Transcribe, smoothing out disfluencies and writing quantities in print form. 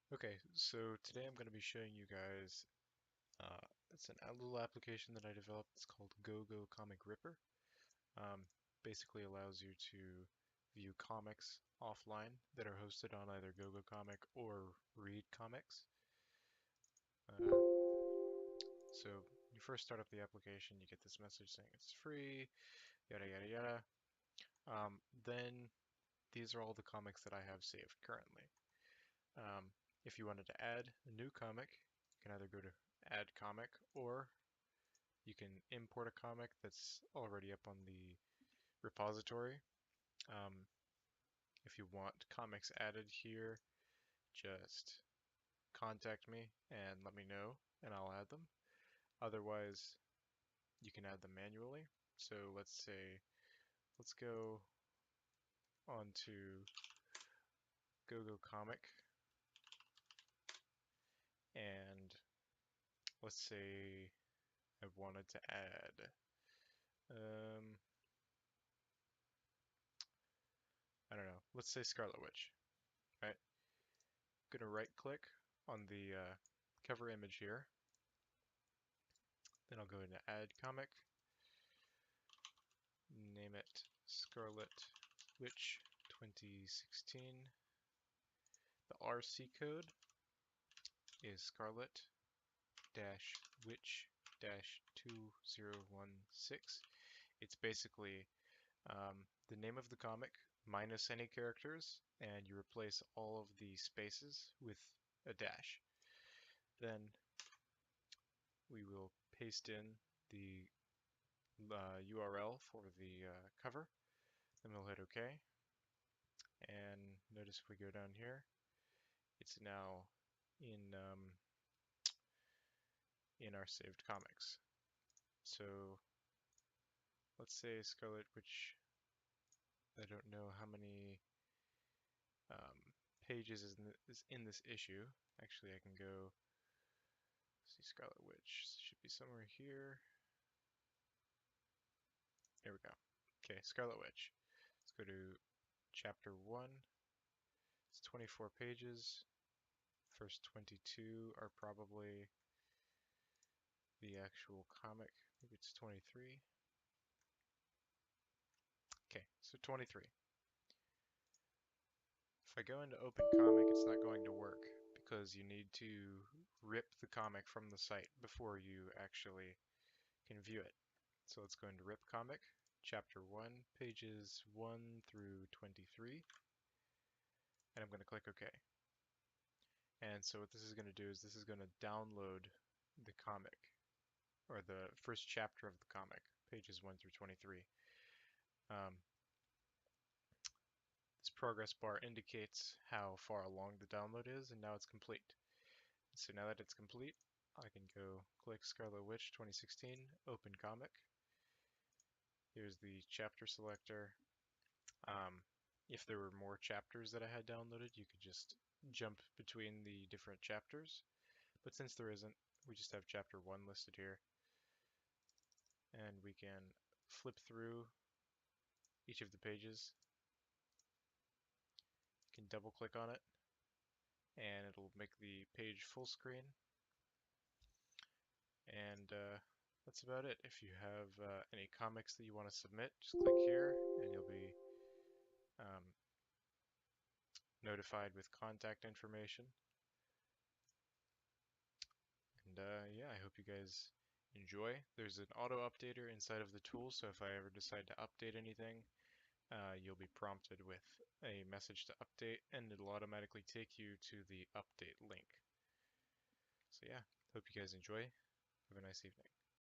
Okay, so today I'm going to be showing you guys, uh, it's a little application that I developed. It's called GogoComic Ripper. Um, Basically allows you to view comics offline that are hosted on either GogoComic or Read Comics. Uh, so you first start up the application, you get this message saying it's free, yada yada yada. Then these are all the comics that I have saved currently. Um, if you wanted to add a new comic, you can either go to Add Comic, or you can import a comic that's already up on the repository. Um, if you want comics added here, just contact me and let me know, and I'll add them. Otherwise, you can add them manually. So let's go on to GoGoComic, and let's say I wanted to add, um, I don't know, let's say Scarlet Witch, right? Gonna right click on the cover image here. Then I'll go into Add Comic, name it Scarlet Witch 2016. The RC code is Scarlet-Witch-2016. It's basically the name of the comic minus any characters, and you replace all of the spaces with a dash. Then we will paste in the URL for the cover. Then we'll hit OK. And notice if we go down here, it's now in in our saved comics. So let's say Scarlet, which I don't know how many pages is in this issue. Actually, I can go see Scarlet Witch. Should be somewhere here. There we go. Okay, Scarlet Witch. Let's go to chapter 1. It's 24 pages. First 22 are probably the actual comic. Maybe it's 23. Okay, so 23. If I go into Open Comic, it's not going to work because you need to rip the comic from the site before you actually can view it. So let's go into Rip Comic, Chapter 1, pages 1 through 23, and I'm going to click OK. And so what this is going to do is this is going to download the comic, or the first chapter of the comic, pages 1 through 23. Um, this progress bar indicates how far along the download is, and now it's complete. So now that it's complete, I can go click Scarlet Witch 2016, Open Comic. Here's the chapter selector. Um, if there were more chapters that I had downloaded, you could just jump between the different chapters. But since there isn't, we just have chapter 1 listed here. And we can flip through each of the pages. You can double click on it, and it'll make the page full screen. And that's about it. If you have any comics that you want to submit, just click here, and you'll be um, notified with contact information. And yeah, I hope you guys enjoy. There's an auto updater inside of the tool, so if I ever decide to update anything, you'll be prompted with a message to update, and it'll automatically take you to the update link. So yeah, hope you guys enjoy. Have a nice evening.